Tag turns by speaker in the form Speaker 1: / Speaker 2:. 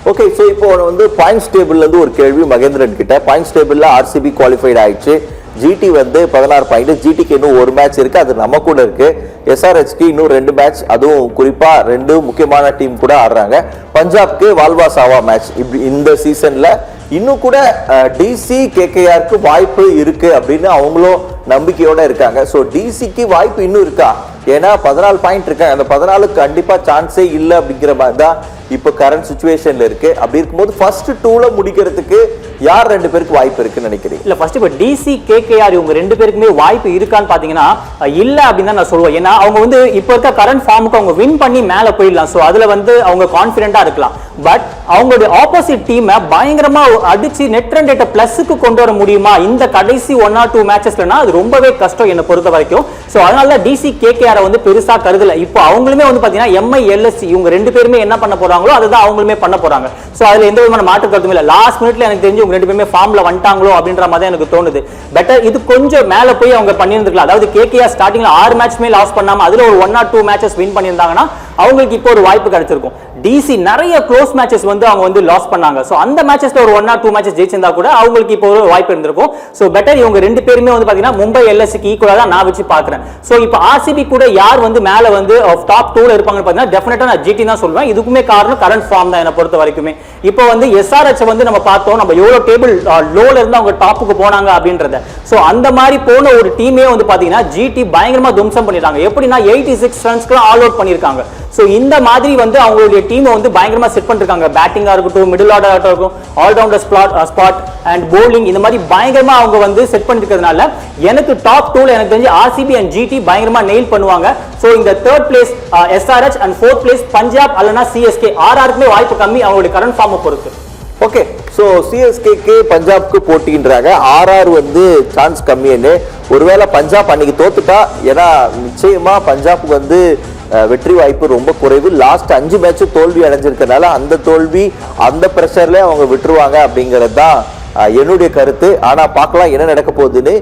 Speaker 1: Okay, so இப்போ வந்து points டேபிள்ல இருந்து ஒரு கேள்வி மகேந்திரன் கிட்ட. பாயிண்ட்ஸ் டேபிள்ல ஆர்சிபி குவாலிஃபைட் ஆயிடுச்சு, ஜிடி வந்து 16 பாயிண்ட், ஜிடிக்கு இன்னும் ஒரு மேட்ச் இருக்கு, அது நம்ம கூட இருக்கு. எஸ்ஆர்ஹெச்க்கு இன்னும் 2 மேட்ச், அதுவும் குறிப்பா 2 முக்கியமான டீம் கூட ஆடுறாங்க. பஞ்சாப்க்கு வால்வா சாவா மேட்ச். இப்படி இந்த சீசன்ல இன்னும் கூட டிசி கேகேஆருக்கு வாய்ப்பு இருக்கு அப்படின்னு அவங்களும் நம்பிக்கையோட இருக்காங்க. ஸோ டிசிக்கு வாய்ப்பு இன்னும் இருக்கா? ஏன்னா 14 பாயிண்ட் இருக்காங்க, அந்த 14க்கு கண்டிப்பா சான்ஸே இல்லை அப்படிங்கிற மாதிரி தான் இப்போ கரண்ட் சுச்சுவேஷன்ல இருக்கு. அப்படி இருக்கும்போது ஃபர்ஸ்ட் 2ல முடிக்கிறதுக்கு யார் 2 பேருக்கு வாய்ப்பு இருக்குன்னு நினைக்கிறீங்க?
Speaker 2: இல்ல ஃபர்ஸ்ட் இப்போ டிசி கேகேஆர் இவங்க 2 பேருக்குமே வாய்ப்பு இருக்கான்னு பாத்தீங்கன்னா இல்ல அப்படின்னு தான் நான் சொல்லுவேன். ஏன்னா அவங்க வந்து இப்போ இருக்க கரண்ட் ஃபார்முக்கு அவங்க வின் பண்ணி மேல போயிடலாம். ஸோ அதுல வந்து அவங்க கான்பிடென்டா இருக்கலாம். பட் அவங்களுடைய ஆப்போசிட் டீமை பயங்கரமா அடிச்சு நெட் ரன் ரேட்டை பிளஸுக்கு கொண்டு வர முடியுமா இந்த கடைசி 1 or 2 மேட்சஸ்லனா அது ரொம்பவே கஷ்டம் என்னை பொறுத்த வரைக்கும். ஸோ அதனால டிசி கேகேஆரை வந்து பெருசா கருதல. இப்போ அவங்களுமே வந்து பாத்தீங்கன்னா எம்ஐ எல்எஸ்சி இவங்க 2 பேருமே என்ன பண்ண போறாங்களோ அதுதான் அவங்களுமே பண்ண போறாங்க. ஸோ அதுல எந்த விதமான மாற்று கருத்தும் இல்லை. லாஸ்ட் மினிட்ல எனக்கு தெரிஞ்சு இவங்க 2 பேருமே ஃபார்ம்ல வந்துட்டாங்களோ அப்படின்ற மாதிரி எனக்கு தோணுது. பெட்டர் இது கொஞ்சம் மேல போய் அவங்க பண்ணியிருந்துக்கலாம். அதாவது கேகேஆர் ஸ்டார்டிங்ல 6 மேட்ச்மே லாஸ் பண்ணாம அதுல ஒரு 1 or 2 மேட்சஸ் வின் பண்ணியிருந்தாங்கன்னா அவங்களுக்கு இப்போ ஒரு வாய்ப்பு கிடைச்சிருக்கும். டிசி நிறைய க்ளோஸ் மேட்சஸ் வந்து அவங்க வந்து லாஸ் பண்ணாங்க. சோ அந்த மேட்சஸ்ல ஒரு 1 or 2 மேட்சஸ் ஜெயிச்சிருந்தா கூட அவங்களுக்கு இப்போ ஒரு வாய்ப்பு இருந்திருக்கும். சோ பெட்டர் இவங்க 2 பேருமே வந்து பாத்தீங்கன்னா மும்பை எல்எஸ்சிக்கு ஈக்குவலா தான் நான் வச்சு பாக்குறேன். சோ இப்போ ஆர்சிபி கூட யார் வந்து மேல வந்து டாப் 2ல இருப்பாங்கன்னு பாத்தீங்கன்னா டெஃபினட்டா நான் ஜிடி தான் சொல்லுவேன். இதுக்குமே காரணம் கரண்ட் ஃபார்ம் தான் என்னை பொறுத்த வரைக்குமே. இப்போ வந்து எஸ்ஆர்ஹெச் வந்து நம்ம பார்த்தோம், நம்ம எவ்வளவு டேபிள் லோல இருந்து அவங்க டாப்புக்கு போனாங்க அப்படின்றத. சோ அந்த மாதிரி போன ஒரு டீமே வந்து பாத்தீங்கன்னா ஜிடி பயங்கரமா தும்சம் பண்ணிட்டாங்க. எப்படின்னா 86 ரன்ஸ்க்கு ஆல் அவுட் பண்ணிருக்காங்க. சோ இந்த மாதிரி வந்து அவங்களுடைய டீமை வந்து பயங்கரமா செட் பண்ணிருக்காங்க. பேட்டிங்கா இருக்கட்டும், மிடில் ஆர்டர் இருக்கட்டும், ஆல்ரவுண்டர் ஸ்பாட் அண்ட் பவுலிங், இந்த மாதிரி பயங்கரமா அவங்க வந்து செட் பண்ணிருக்கிறதுனால எனக்கு டாப் 2ல எனக்கு தெரிஞ்சு ஆர்சிபி அண்ட் ஜிடி பயங்கரமா நெயில் பண்ணுவாங்க. சோ இந்த 3rd place SRH and 4th place Punjab அல்லனா சிஎஸ்கே. ஆர்ஆருக்குமே வாய்ப்பு கம்மி அவங்களுடைய கரண்ட் ஃபார்மை பொறுத்து.
Speaker 1: ஓகே, ஸோ சிஎஸ்கேக்கு பஞ்சாப்க்கு போட்டின்றாங்க, ஆர்ஆர் வந்து சான்ஸ் கம்மின்னு. ஒருவேளை பஞ்சாப் அன்னைக்கு தோத்துட்டா, ஏன்னா நிச்சயமா பஞ்சாப்க்கு வந்து வெற்றி வாய்ப்பு ரொம்ப குறைவு. லாஸ்ட் 5 மேட்ச் தோல்வி அடைஞ்சிருக்கனால அந்த தோல்வி அந்த பிரஷர்ல அவங்க விட்டுருவாங்க அப்படிங்கிறது தான் என்னுடைய கருத்து. ஆனா பார்க்கலாம் என்ன நடக்க போகுதுன்னு.